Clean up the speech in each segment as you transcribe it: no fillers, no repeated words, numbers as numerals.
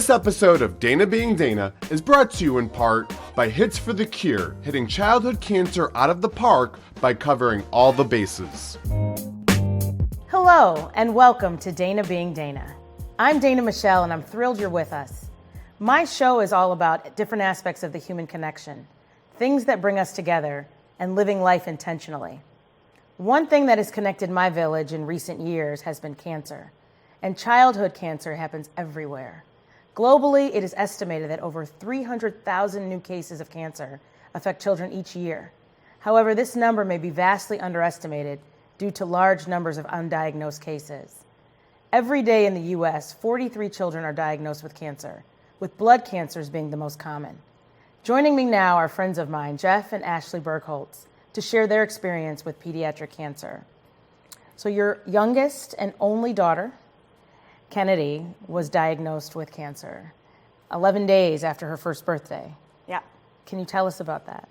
This episode of Dana Being Dana is brought to you in part by Hits for the Cure, hitting childhood cancer out of the park by covering all the bases. Hello, and welcome to Dana Being Dana. I'm Dana Michelle, and I'm thrilled you're with us. My show is all about different aspects of the human connection, things that bring us together, and living life intentionally. One thing that has connected my village in recent years has been cancer, and childhood cancer happens everywhere. Globally, it is estimated that over 300,000 new cases of cancer affect children each year. However, this number may be vastly underestimated due to large numbers of undiagnosed cases. Every day in the U.S., 43 children are diagnosed with cancer, with blood cancers being the most common. Joining me now are friends of mine, Jeff and Ashley Bergholtz, to share their experience with pediatric cancer. So your youngest and only daughter, Kennedy, was diagnosed with cancer 11 days after her first birthday. Yeah. Can you tell us about that?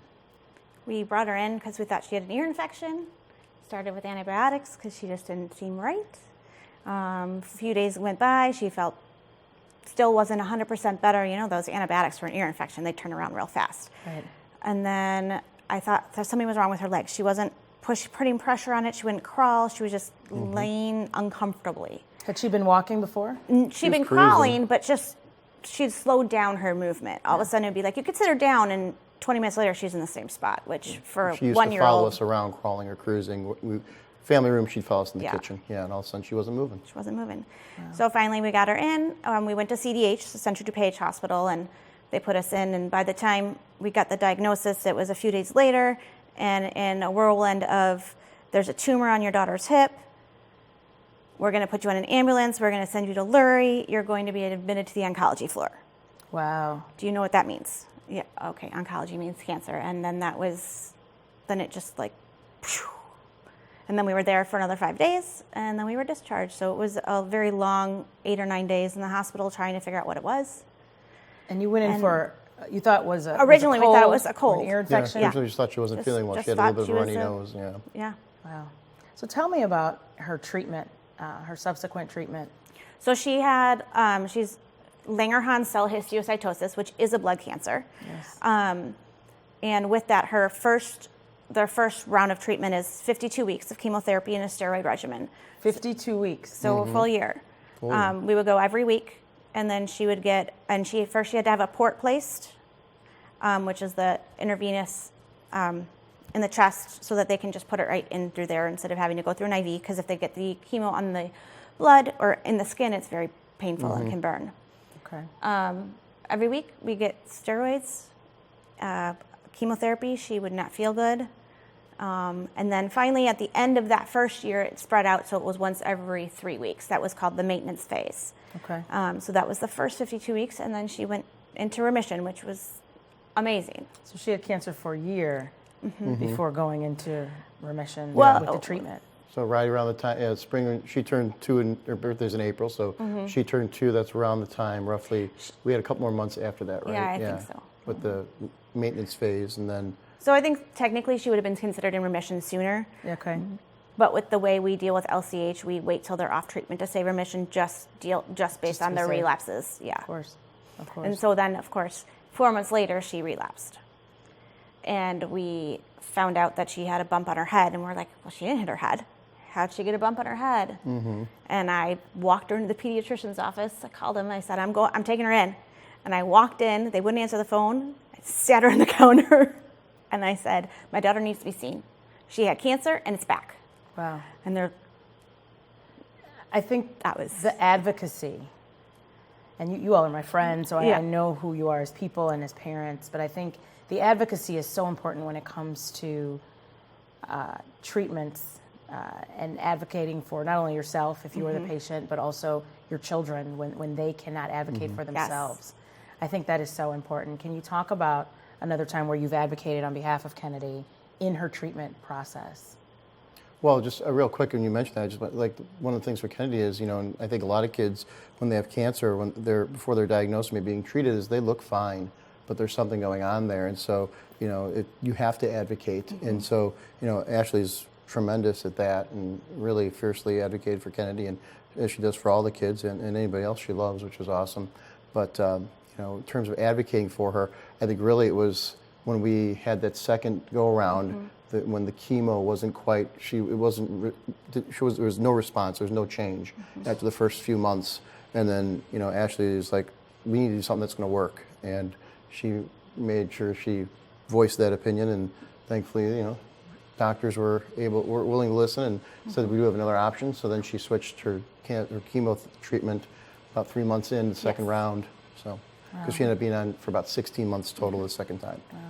We brought her in because we thought she had an ear infection. Started with antibiotics because she just didn't seem right. A few days went by. She still wasn't 100% better. You know, those antibiotics for an ear infection, they turn around real fast. Right. And then I thought that something was wrong with her legs. She wasn't putting pressure on it. She wouldn't crawl. She was just laying uncomfortably. Had she been walking before? She'd been crawling, but she'd slowed down her movement. All of a sudden, it'd be like, you could sit her down, and 20 minutes later, she's in the same spot, which for a 1-year-old. She used to follow us around, crawling or cruising. Family room, she'd follow us in the kitchen. Yeah, and all of a sudden, she wasn't moving. She wasn't moving. Wow. So finally, we got her in. We went to CDH, the Central DuPage Hospital, and they put us in. And by the time we got the diagnosis, it was a few days later, and in a whirlwind of, there's a tumor on your daughter's hip. We're going to put you on an ambulance. We're going to send you to Lurie. You're going to be admitted to the oncology floor. Wow. Do you know what that means? Yeah, okay, oncology means cancer. And then then it just like, phew. And then we were there for another 5 days, and then we were discharged. So it was a very long 8 or 9 days in the hospital trying to figure out what it was. And you went in you thought it was originally we thought it was a cold. An ear infection? Yeah, originally just thought she wasn't feeling well. She had a little bit of a runny nose. Yeah. Yeah. Wow. So tell me about her treatment, her subsequent treatment. So she had, she's Langerhans cell histiocytosis, which is a blood cancer. Yes. And with that, their first round of treatment is 52 weeks of chemotherapy and a steroid regimen. 52 weeks. So a full year. We would go every week, and then she would get, and she had to have a port placed, which is the intravenous in the chest, so that they can just put it right in through there instead of having to go through an IV, because if they get the chemo on the blood or in the skin, it's very painful and can burn. Okay. Every week we get steroids, chemotherapy. She would not feel good. And then finally at the end of that first year, it spread out, so it was once every 3 weeks. That was called the maintenance phase. Okay. So that was the first 52 weeks, and then she went into remission, which was amazing. So she had cancer for a year before going into remission Well, with the treatment. So right around the time, spring, she turned 2, and her birthday's in April, so she turned 2, that's around the time, roughly. We had a couple more months after that, right? Yeah, I think so. With the maintenance phase, and then... So I think technically she would have been considered in remission sooner. Okay. But with the way we deal with LCH, we wait till they're off treatment to say remission, just based on their relapses. Yeah. Of course. And so then, of course, 4 months later, she relapsed. And we found out that she had a bump on her head, and we're like, well, she didn't hit her head. How'd she get a bump on her head? And I walked her into the pediatrician's office. I called him. I said, I'm taking her in. And I walked in. They wouldn't answer the phone. I sat her on the counter. And I said, my daughter needs to be seen. She had cancer, and it's back. Wow. And I think that was the advocacy. And you all are my friends, so I know who you are as people and as parents. But I think the advocacy is so important when it comes to treatments and advocating for not only yourself, if you are the patient, but also your children when they cannot advocate for themselves. Yes. I think that is so important. Can you talk about another time where you've advocated on behalf of Kennedy in her treatment process? Well, just real quick, when you mentioned that, just like one of the things for Kennedy is, and I think a lot of kids, when they have cancer, before they're diagnosed and being treated, is they look fine, but there's something going on there, and so you have to advocate, and so Ashley's tremendous at that, and really fiercely advocated for Kennedy, and as she does for all the kids and anybody else she loves, which is awesome. But in terms of advocating for her, I think really it was when we had that second go around, that when the chemo wasn't quite, there was no response, there was no change after the first few months. And then, Ashley was like, we need to do something that's going to work. And she made sure she voiced that opinion, and thankfully, doctors were willing to listen and said we do have another option. So then she switched her chemo treatment about 3 months in the second round. So, because she ended up being on for about 16 months total the second time. Wow.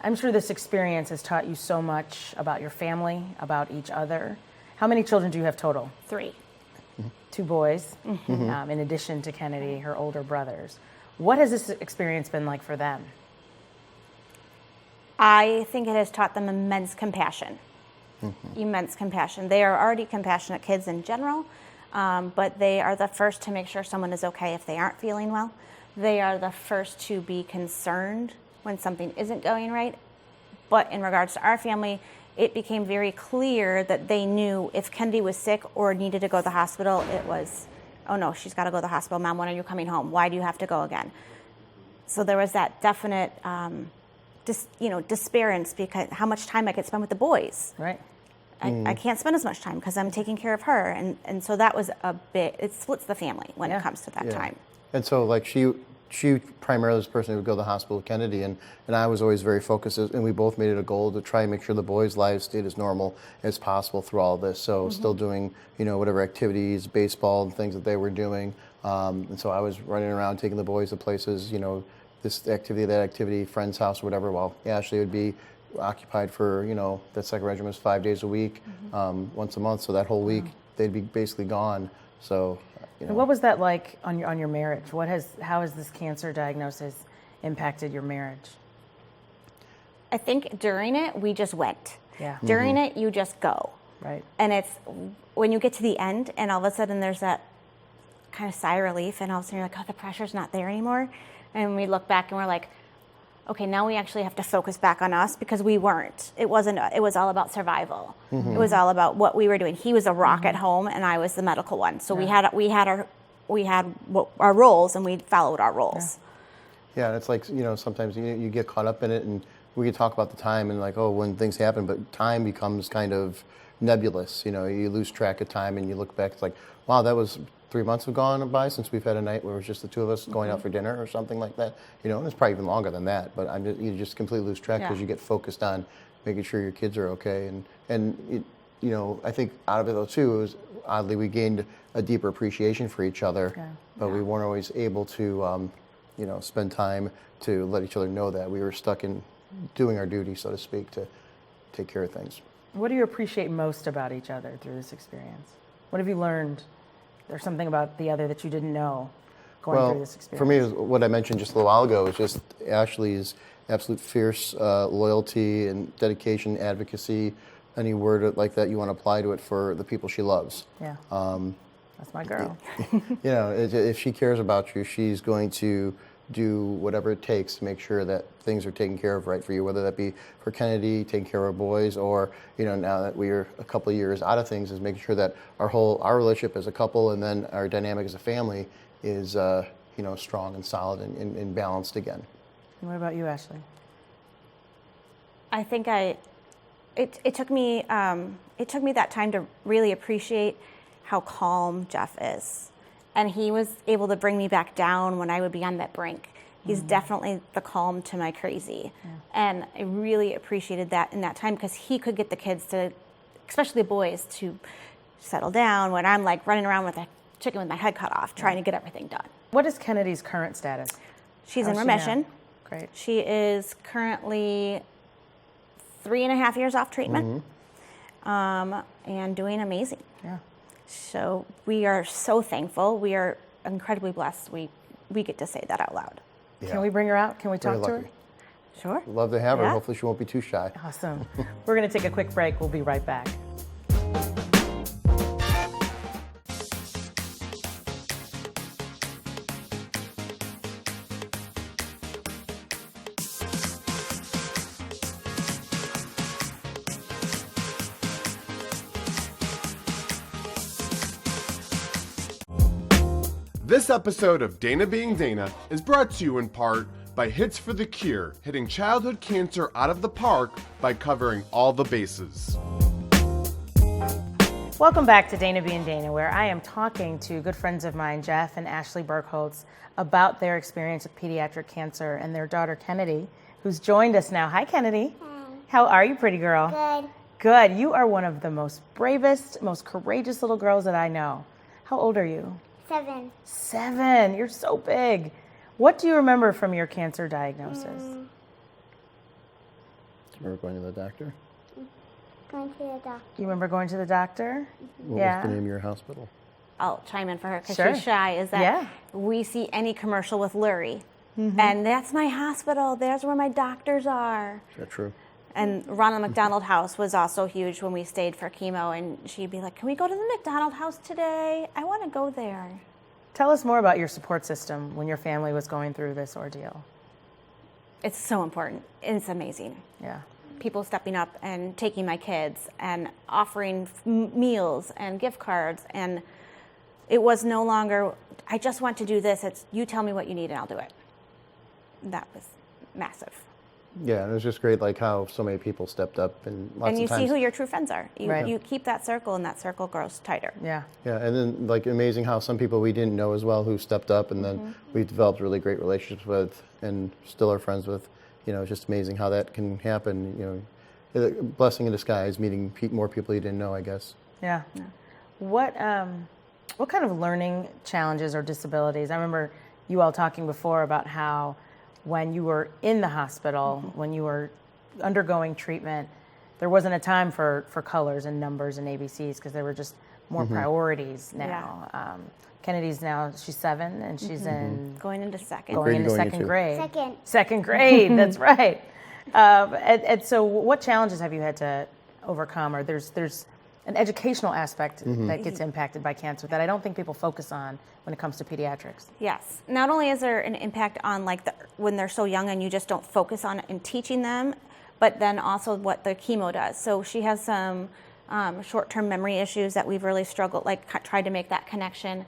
I'm sure this experience has taught you so much about your family, about each other. How many children do you have total? 3. 2 boys, in addition to Kennedy, her older brothers. What has this experience been like for them? I think it has taught them immense compassion. Immense compassion. They are already compassionate kids in general, but they are the first to make sure someone is okay if they aren't feeling well. They are the first to be concerned when something isn't going right. But in regards to our family, it became very clear that they knew if Kennedy was sick or needed to go to the hospital, it was, oh no, she's got to go to the hospital. Mom, when are you coming home? Why do you have to go again? So there was that definite disparity because how much time I could spend with the boys. Right. I can't spend as much time because I'm taking care of her. And so that was it splits the family when it comes to that time. And so like she primarily was the person who would go to the hospital with Kennedy, and I was always very focused, and we both made it a goal to try and make sure the boys' lives stayed as normal as possible through all of this. So still doing, whatever activities, baseball and things that they were doing. And so I was running around taking the boys to places, this activity, that activity, friend's house, whatever, while Ashley would be occupied for, that second regimen was 5 days a week, once a month. So that whole week, they'd be basically gone. So, And what was that like on your marriage? How has this cancer diagnosis impacted your marriage? I think during it, we just went. Yeah. During it, you just go. Right. And it's when you get to the end and all of a sudden there's that kind of sigh of relief and all of a sudden you're like, oh, the pressure's not there anymore. And we look back and we're like, okay, now we actually have to focus back on us because we weren't. It was all about survival. It was all about what we were doing. He was a rock at home and I was the medical one. So we had our roles and we followed our roles. Yeah, and it's like, sometimes you get caught up in it, and we could talk about the time and like, oh, when things happen, but time becomes kind of nebulous. You lose track of time and you look back, it's like, wow, that was 3 months have gone by since we've had a night where it was just the two of us going out for dinner or something like that. And it's probably even longer than that, but you just completely lose track because you get focused on making sure your kids are okay. And I think out of it though too, it was oddly we gained a deeper appreciation for each other, but we weren't always able to, spend time to let each other know that we were stuck in doing our duty, so to speak, to take care of things. What do you appreciate most about each other through this experience? What have you learned? There's something about the other that you didn't know going through this experience. For me, what I mentioned just a little while ago is just Ashley's absolute fierce loyalty and dedication, advocacy, any word like that you want to apply to it for the people she loves. Yeah, that's my girl. If she cares about you, she's going to do whatever it takes to make sure that things are taken care of right for you, whether that be for Kennedy, taking care of our boys, or, now that we're a couple of years out of things, is making sure that our relationship as a couple and then our dynamic as a family is, strong and solid and balanced again. And what about you, Ashley? I think it took me that time to really appreciate how calm Jeff is. And he was able to bring me back down when I would be on that brink. He's definitely the calm to my crazy. Yeah. And I really appreciated that in that time because he could get the kids to, especially the boys, to settle down when I'm like running around with a chicken with my head cut off, trying to get everything done. What is Kennedy's current status? She's in remission. Great. She is currently 3.5 years off treatment and doing amazing. Yeah. So we are so thankful. We are incredibly blessed. We get to say that out loud. Yeah. Can we bring her out? Can we talk to her? Sure. Love to have her. Hopefully she won't be too shy. Awesome. We're going to take a quick break. We'll be right back. This episode of Dana Being Dana is brought to you in part by Hits for the Cure, hitting childhood cancer out of the park by covering all the bases. Welcome back to Dana Being Dana, where I am talking to good friends of mine, Jeff and Ashley Bergholtz, about their experience with pediatric cancer and their daughter Kennedy, who's joined us now. Hi, Kennedy. Hi. How are you, pretty girl? Good. Good. You are one of the most bravest, most courageous little girls that I know. How old are you? 7. 7. You're so big. What do you remember from your cancer diagnosis? Do you remember going to the doctor? Going to the doctor. You remember going to the doctor? What Yeah. was the name of your hospital? I'll chime in for her because Sure. she's shy, is that Yeah. we see any commercial with Lurie. And that's my hospital. There's where my doctors are. Is that true? And Ronald McDonald House was also huge when we stayed for chemo. And she'd be like, can we go to the McDonald House today? I want to go there. Tell us more about your support system when your family was going through this ordeal. It's so important. It's amazing. Yeah. People stepping up and taking my kids and offering meals and gift cards. And it was no longer, I just want to do this. It's you tell me what you need and I'll do it. That was massive. Yeah, it was just great, like how so many people stepped up, and lots And you of times. see who your true friends are. Right. You keep that circle, and that circle grows tighter. Yeah. Yeah, and then like amazing how some people we didn't know as well who stepped up, and then we developed really great relationships with, and still are friends with. You know, it's just amazing how that can happen. You know, a blessing in disguise, meeting more people you didn't know, I guess. Yeah. What kind of learning challenges or disabilities? I remember you all talking before about how when you were in the hospital, when you were undergoing treatment, there wasn't a time for colors and numbers and ABCs because there were just more priorities now. Kennedy's now, she's 7 and she's in Going into second. going into Going second into? grade. Second. Second grade, that's right. And so what challenges have you had to overcome? Or there's an educational aspect that gets impacted by cancer that I don't think people focus on when it comes to pediatrics. Yes. Not only is there an impact on when they're so young and you just don't focus on it and teaching them, but then also what the chemo does. So she has some short-term memory issues that we've really struggled, tried to make that connection.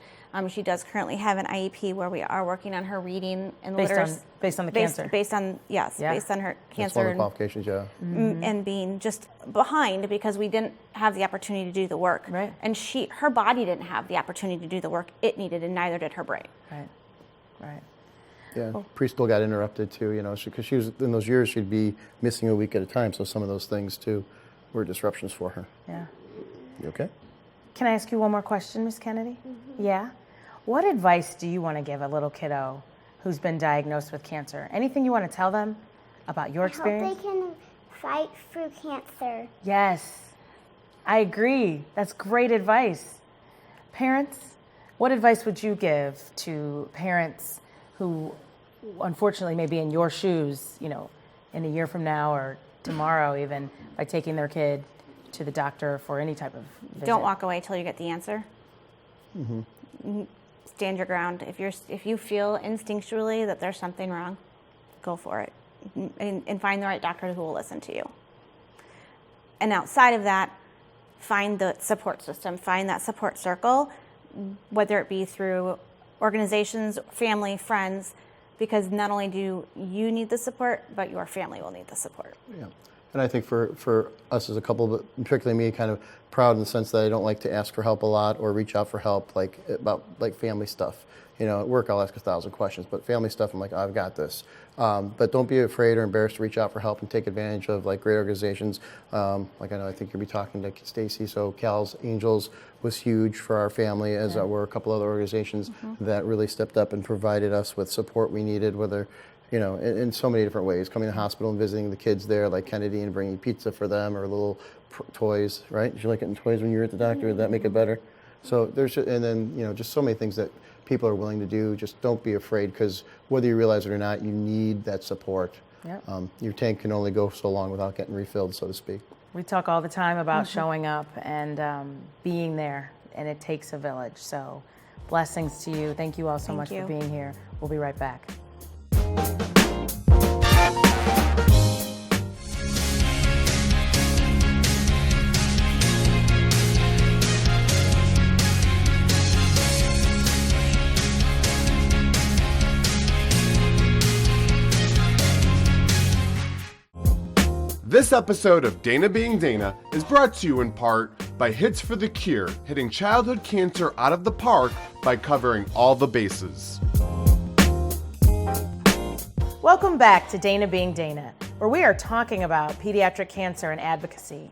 She does currently have an IEP where we are working on her reading and literacy. Based on the cancer. Based on her That's cancer one of the and, qualifications, yeah. and being just behind because we didn't have the opportunity to do the work. Right. And her body didn't have the opportunity to do the work it needed, and neither did her brain. Right. Yeah, preschool got interrupted too, you know, because she was in those years she'd be missing a week at a time, so some of those things too were disruptions for her. Yeah. You okay? Can I ask you one more question, Miss Kennedy? Yeah. What advice do you want to give a little kiddo who's been diagnosed with cancer? Anything you want to tell them about your I hope experience? they can fight through cancer. Yes, I agree. That's great advice. Parents, what advice would you give to parents who unfortunately may be in your shoes, you know, in a year from now or tomorrow even, by taking their kid to the doctor for any type of visit? Don't walk away till you get the answer. Stand your ground. If you feel instinctually that there's something wrong, go for it, and find the right doctor who will listen to you. And outside of that, find the support system, find that support circle, whether it be through organizations, family, friends, because not only do you need the support, but your family will need the support. Yeah. And I think for us as a couple, but particularly me, kind of proud in the sense that I don't like to ask for help a lot or reach out for help about family stuff. You know, at work I'll ask 1,000 questions, but family stuff I'm like, I've got this. But don't be afraid or embarrassed to reach out for help and take advantage of great organizations. I think you'll be talking to Stacy. So Cal's Angels was huge for our family, as were a couple other organizations that really stepped up and provided us with support we needed, whether in so many different ways, coming to the hospital and visiting the kids there, like Kennedy, and bringing pizza for them or little toys, right? Did you like getting toys when you were at the doctor? Did that make it better? So and then, just so many things that people are willing to do. Just don't be afraid, because whether you realize it or not, you need that support. Yep. Your tank can only go so long without getting refilled, so to speak. We talk all the time about showing up and being there, and it takes a village. So blessings to you. Thank you all so much for being here. We'll be right back. This episode of Dana Being Dana is brought to you in part by Hits for the Cure, hitting childhood cancer out of the park by covering all the bases. Welcome back to Dana Being Dana, where we are talking about pediatric cancer and advocacy.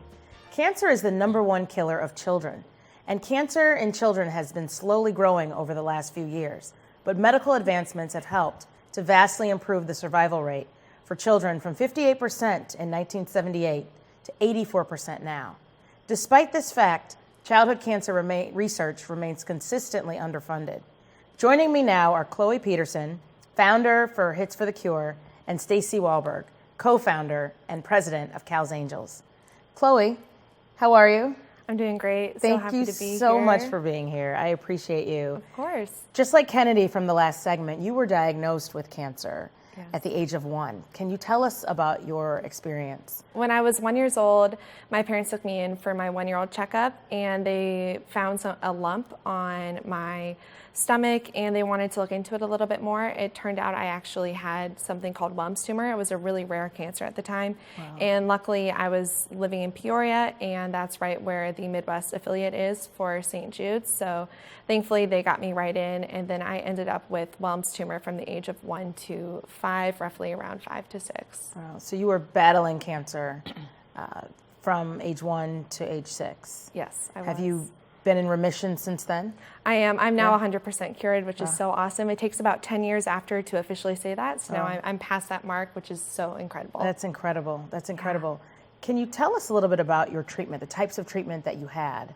Cancer is the #1 killer of children, and cancer in children has been slowly growing over the last few years, but medical advancements have helped to vastly improve the survival rate for children from 58% in 1978 to 84% now. Despite this fact, childhood cancer research remains consistently underfunded. Joining me now are Chloe Peterson, founder for Hits for the Cure, and Stacy Wahlberg, co-founder and president of Cal's Angels. Chloe, how are you? I'm doing great. Thank so happy you to be so here. much for being here. I appreciate you. Of course. Just like Kennedy from the last segment, you were diagnosed with cancer Yes. at the age of 1. Can you tell us about your experience? When I was 1 year old, my parents took me in for my 1-year-old checkup, and they found a lump on my stomach, and they wanted to look into it a little bit more. It turned out I actually had something called Wilms tumor. It was a really rare cancer at the time. Wow. And luckily I was living in Peoria, and that's right where the Midwest affiliate is for St. Jude's. So thankfully they got me right in, and then I ended up with Wilms tumor from the age of 1 to 5, roughly around 5 to 6. Wow. So you were battling cancer from age 1 to age 6. Yes, I was. Have you been in remission since then? I am. I'm now Yeah. 100% cured, which is so awesome. It takes about 10 years after to officially say that. So now Oh. I'm past that mark, which is so incredible. That's incredible. That's incredible. Can you tell us a little bit about your treatment, the types of treatment that you had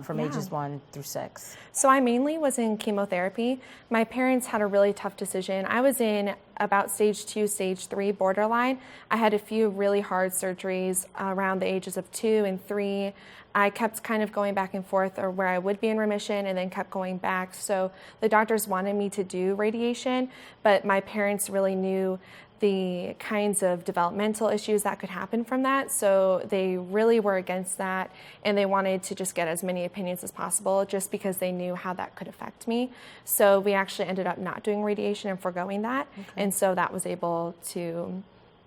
from Yeah. ages 1 through 6? So I mainly was in chemotherapy. My parents had a really tough decision. I was in about stage 2, stage 3 borderline. I had a few really hard surgeries around the ages of 2 and 3. I kept kind of going back and forth or where I would be in remission and then kept going back. So the doctors wanted me to do radiation, but my parents really knew the kinds of developmental issues that could happen from that. So they really were against that, and they wanted to just get as many opinions as possible just because they knew how that could affect me. So we actually ended up not doing radiation and foregoing that. And so that was able to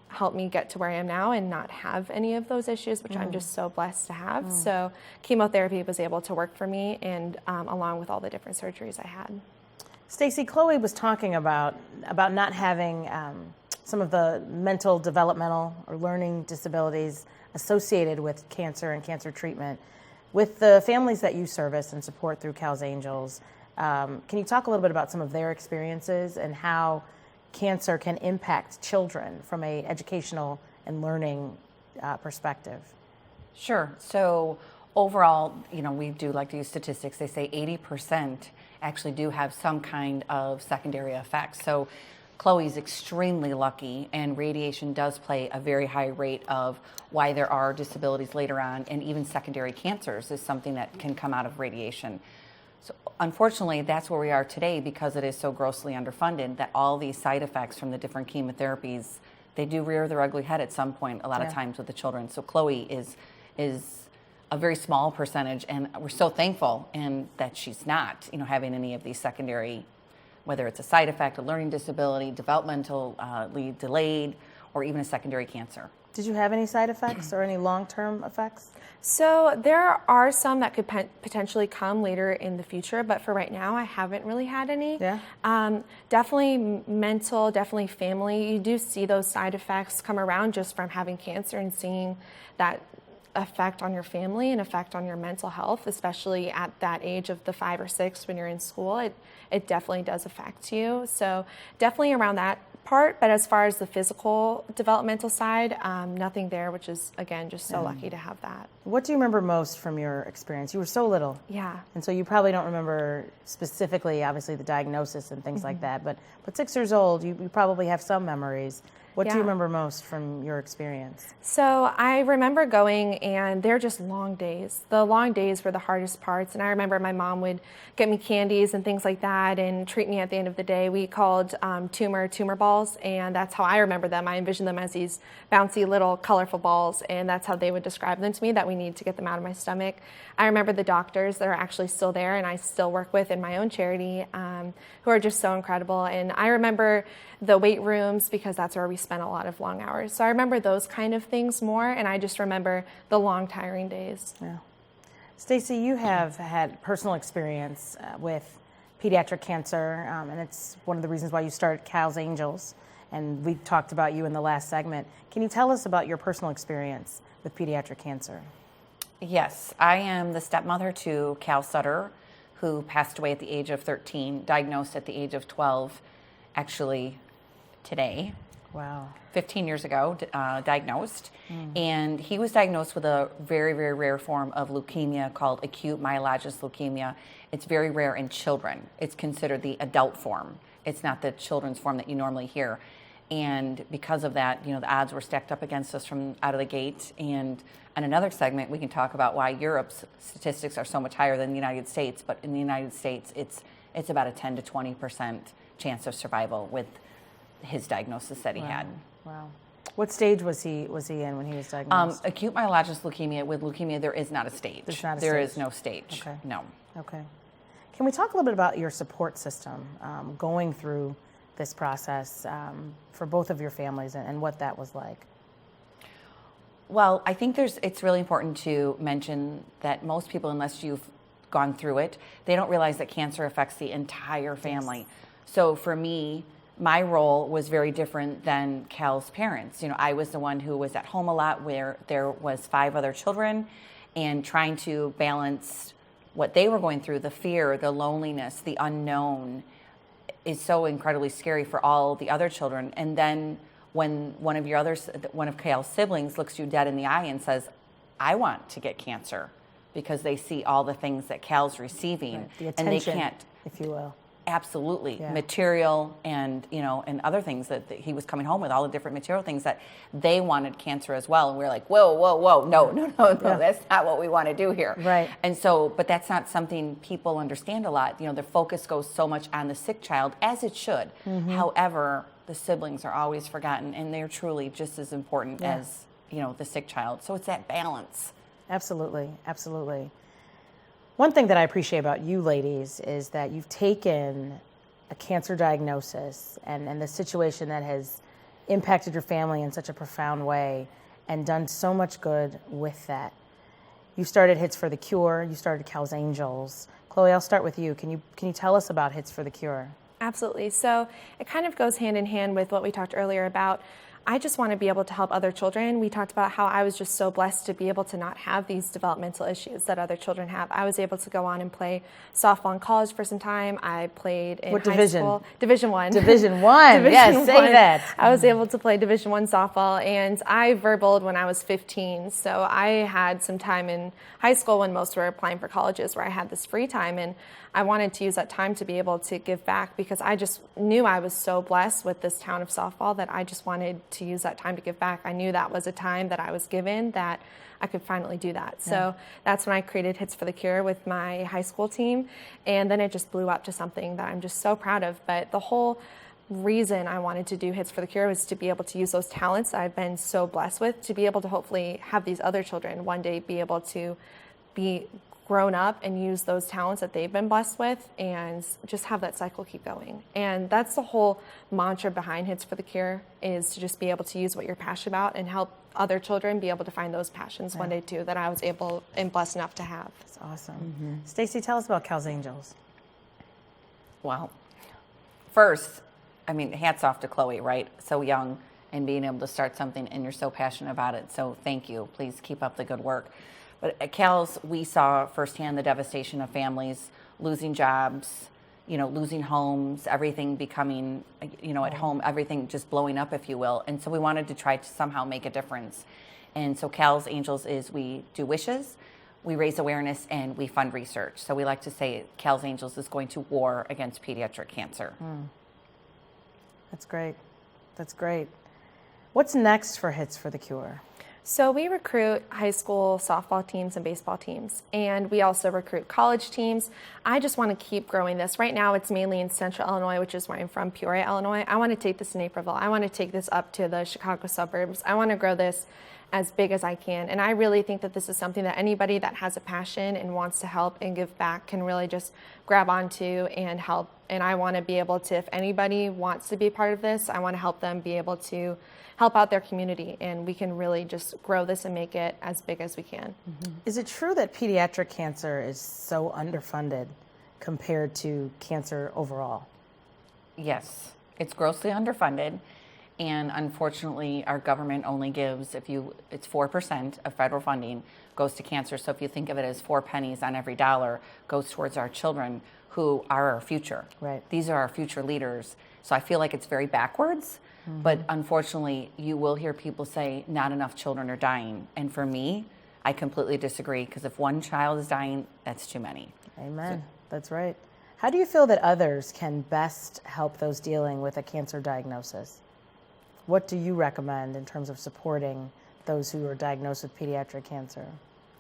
help me get to where I am now and not have any of those issues, which I'm just so blessed to have. So chemotherapy was able to work for me, and along with all the different surgeries I had. Stacy, Chloe was talking about not having some of the mental, developmental, or learning disabilities associated with cancer and cancer treatment. With the families that you service and support through Cal's Angels, can you talk a little bit about some of their experiences and how cancer can impact children from an educational and learning perspective? Sure. So overall, we do like to use statistics. They say 80% actually do have some kind of secondary effects. So Chloe's extremely lucky, and radiation does play a very high rate of why there are disabilities later on, and even secondary cancers is something that can come out of radiation. So unfortunately, that's where we are today because it is so grossly underfunded that all these side effects from the different chemotherapies, they do rear their ugly head at some point a lot of times with the children. So Chloe is a very small percentage, and we're so thankful that she's not, having any of these secondary, whether it's a side effect, a learning disability, developmentally delayed, or even a secondary cancer. Did you have any side effects or any long-term effects? So there are some that could potentially come later in the future, but for right now, I haven't really had any. Yeah. Definitely mental, definitely family. You do see those side effects come around just from having cancer and seeing that effect on your family and effect on your mental health, especially at that age of the 5 or 6 when you're in school. It definitely does affect you. So definitely around that part, but as far as the physical developmental side, nothing there, which is, again, just so lucky to have that. What do you remember most from your experience? You were so little. Yeah. And so you probably don't remember specifically, obviously, the diagnosis and things like that, but 6 years old, you probably have some memories. What do you remember most from your experience? So I remember going, and they're just long days. The long days were the hardest parts, and I remember my mom would get me candies and things like that and treat me at the end of the day. We called tumor balls, and that's how I remember them. I envisioned them as these bouncy little colorful balls, and that's how they would describe them to me, that we need to get them out of my stomach. I remember the doctors that are actually still there and I still work with in my own charity, who are just so incredible. And I remember the weight rooms, because that's where we spent a lot of long hours. So I remember those kind of things more, and I just remember the long, tiring days. Yeah. Stacy, you have had personal experience with pediatric cancer, and it's one of the reasons why you started Cal's Angels, and we talked about you in the last segment. Can you tell us about your personal experience with pediatric cancer? Yes, I am the stepmother to Cal Sutter, who passed away at the age of 13, diagnosed at the age of 12, actually today. Wow. 15 years ago, diagnosed. And he was diagnosed with a very, very rare form of leukemia called acute myelogenous leukemia. It's very rare in children. It's considered the adult form. It's not the children's form that you normally hear. And because of that, the odds were stacked up against us from out of the gate. And on another segment, we can talk about why Europe's statistics are so much higher than the United States. But in the United States, it's about a 10 to 20% chance of survival with his diagnosis that he had. Wow. What stage was he in when he was diagnosed? Acute myelogenous leukemia. With leukemia, there is not a stage. There is no stage. Okay. No. Okay. Can we talk a little bit about your support system going through this process for both of your families and what that was like? Well, I think it's really important to mention that most people, unless you've gone through it, they don't realize that cancer affects the entire family. Yes. So for me, my role was very different than Cal's parents. I was the one who was at home a lot where there was 5 other children, and trying to balance what they were going through, the fear, the loneliness, the unknown, is so incredibly scary for all the other children. And then when one of Cal's siblings looks you dead in the eye and says, I want to get cancer, because they see all the things that Cal's receiving, right. The attention, and they can't, if you will. Absolutely. Yeah. Material and, and other things that he was coming home with, all the different material things that they wanted cancer as well. And we were like, whoa, no, yeah. That's not what we want to do here. Right. And so, but that's not something people understand a lot. The focus goes so much on the sick child, as it should. Mm-hmm. However, the siblings are always forgotten, and they're truly just as important as, the sick child. So it's that balance. Absolutely, absolutely. One thing that I appreciate about you ladies is that you've taken a cancer diagnosis and the situation that has impacted your family in such a profound way and done so much good with that. You started Hits for the Cure, you started Cal's Angels. Chloe, I'll start with you. Can you tell us about Hits for the Cure? Absolutely. So it kind of goes hand in hand with what we talked earlier about. I just want to be able to help other children. We talked about how I was just so blessed to be able to not have these developmental issues that other children have. I was able to go on and play softball in college for some time. I played in high school. Division I. Division I. Yes, say that. I was able to play Division I softball, and I verbaled when I was 15. So I had some time in high school when most were applying for colleges where I had this free time, and I wanted to use that time to be able to give back, because I just knew I was so blessed with this town of softball that I just wanted to use that time to give back. I knew that was a time that I was given that I could finally do that. Yeah. So that's when I created Hits for the Cure with my high school team, and then it just blew up to something that I'm just so proud of. But the whole reason I wanted to do Hits for the Cure was to be able to use those talents I've been so blessed with, to be able to hopefully have these other children one day be able to be grown up and use those talents that they've been blessed with, and just have that cycle keep going. And that's the whole mantra behind Hits for the Cure, is to just be able to use what you're passionate about and help other children be able to find those passions one day too, that I was able and blessed enough to have. That's awesome. Mm-hmm. Stacy, tell us about Cal's Angels. Well, first, hats off to Chloe, right? So young and being able to start something, and you're so passionate about it. So thank you. Please keep up the good work. But at Cal's, we saw firsthand the devastation of families losing jobs, losing homes, everything becoming, at home, everything just blowing up, if you will. And so we wanted to try to somehow make a difference. And so Cal's Angels is, we do wishes, we raise awareness, and we fund research. So we like to say Cal's Angels is going to war against pediatric cancer. That's great. That's great. What's next for Hits for the Cure? So we recruit high school softball teams and baseball teams, and we also recruit college teams. I just want to keep growing this. Right now it's mainly in Central Illinois, which is where I'm from, Peoria, Illinois. I want to take this in Naperville. I want to take this up to the Chicago suburbs. I want to grow this as big as I can. And I really think that this is something that anybody that has a passion and wants to help and give back can really just grab onto and help. And I want to be able to, if anybody wants to be a part of this, I want to help them be able to help out their community, and we can really just grow this and make it as big as we can. Is it true that pediatric cancer is so underfunded compared to cancer overall? Yes, it's grossly underfunded, and unfortunately our government only gives, it's 4% of federal funding goes to cancer. So if you think of it as 4 pennies on every dollar goes towards our children who are our future. Right. These are our future leaders. So I feel like it's very backwards, but unfortunately you will hear people say not enough children are dying. And for me, I completely disagree, because if one child is dying, that's too many. Amen. That's right. How do you feel that others can best help those dealing with a cancer diagnosis? What do you recommend in terms of supporting those who are diagnosed with pediatric cancer?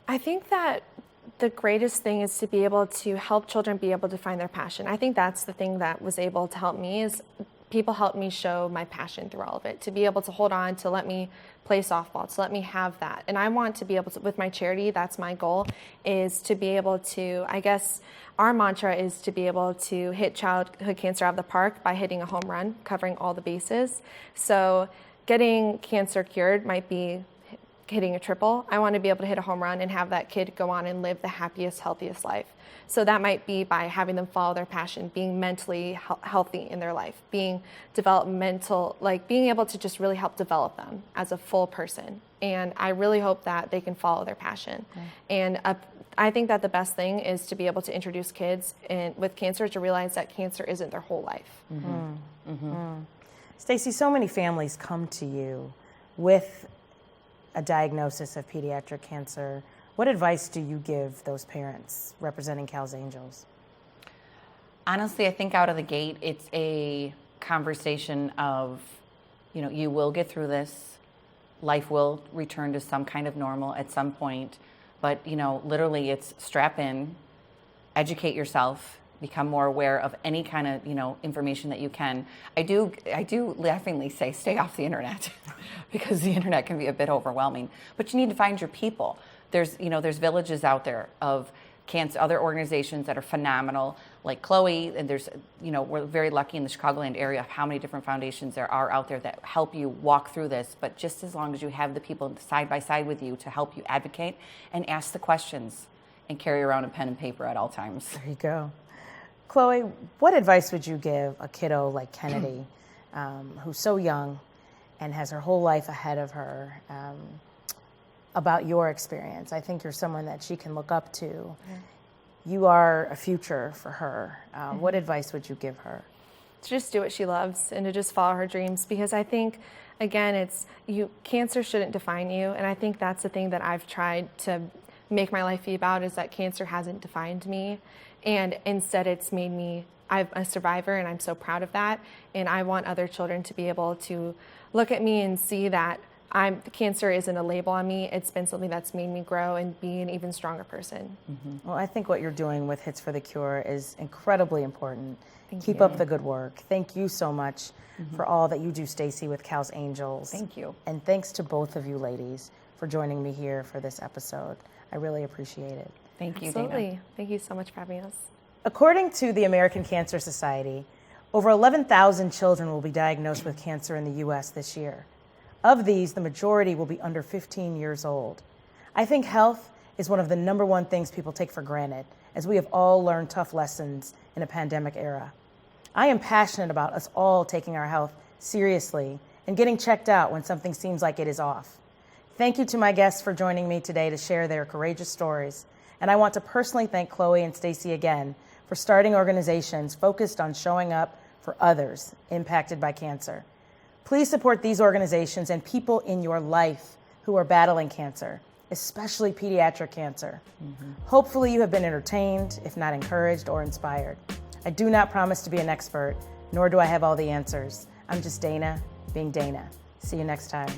I think that the greatest thing is to be able to help children be able to find their passion. I think that's the thing that was able to help me, is people helped me show my passion through all of it, to be able to hold on, to let me play softball, to let me have that. And I want to be able to, with my charity, that's my goal, is to be able to, I guess our mantra is to be able to hit childhood cancer out of the park by hitting a home run, covering all the bases. So getting cancer cured might be hitting a triple. I want to be able to hit a home run and have that kid go on and live the happiest, healthiest life. So that might be by having them follow their passion, being mentally healthy in their life, being developmental, like being able to just really help develop them as a full person. And I really hope that they can follow their passion. And I think that the best thing is to be able to introduce kids with cancer to realize that cancer isn't their whole life. Stacey, so many families come to you with a diagnosis of pediatric cancer. What advice do you give those parents representing Cal's Angels? Honestly, I think out of the gate, it's a conversation of, you will get through this. Life will return to some kind of normal at some point. But, literally it's strap in, educate yourself, become more aware of any kind of, information that you can. I do laughingly say stay off the internet because the internet can be a bit overwhelming. But you need to find your people. There's villages out there of cancer, other organizations that are phenomenal, like Chloe, and there's, we're very lucky in the Chicagoland area of how many different foundations there are out there that help you walk through this. But just as long as you have the people side by side with you to help you advocate and ask the questions and carry around a pen and paper at all times. There you go. Chloe, what advice would you give a kiddo like Kennedy, who's so young and has her whole life ahead of her, about your experience? I think you're someone that she can look up to. Yeah. You are a future for her. What advice would you give her? To just do what she loves and to just follow her dreams, because I think, again, cancer shouldn't define you, and I think that's the thing that I've tried to make my life be about, is that cancer hasn't defined me, and instead it's made me, I'm a survivor, and I'm so proud of that, and I want other children to be able to look at me and see that cancer isn't a label on me. It's been something that's made me grow and be an even stronger person. Well, I think what you're doing with Hits for the Cure is incredibly important. Keep you. up the good work. Thank you so much for all that you do, Stacey, with Cal's Angels. Thank you. And thanks to both of you ladies for joining me here for this episode. I really appreciate it. Thank you, Absolutely. Dana. Thank you so much for having us. According to the American Cancer Society, over 11,000 children will be diagnosed with cancer in the U.S. this year. Of these, the majority will be under 15 years old. I think health is one of the number one things people take for granted, as we have all learned tough lessons in a pandemic era. I am passionate about us all taking our health seriously and getting checked out when something seems like it is off. Thank you to my guests for joining me today to share their courageous stories. And I want to personally thank Chloe and Stacey again for starting organizations focused on showing up for others impacted by cancer. Please support these organizations and people in your life who are battling cancer, especially pediatric cancer. Hopefully you have been entertained, if not encouraged or inspired. I do not promise to be an expert, nor do I have all the answers. I'm just Dana being Dana. See you next time.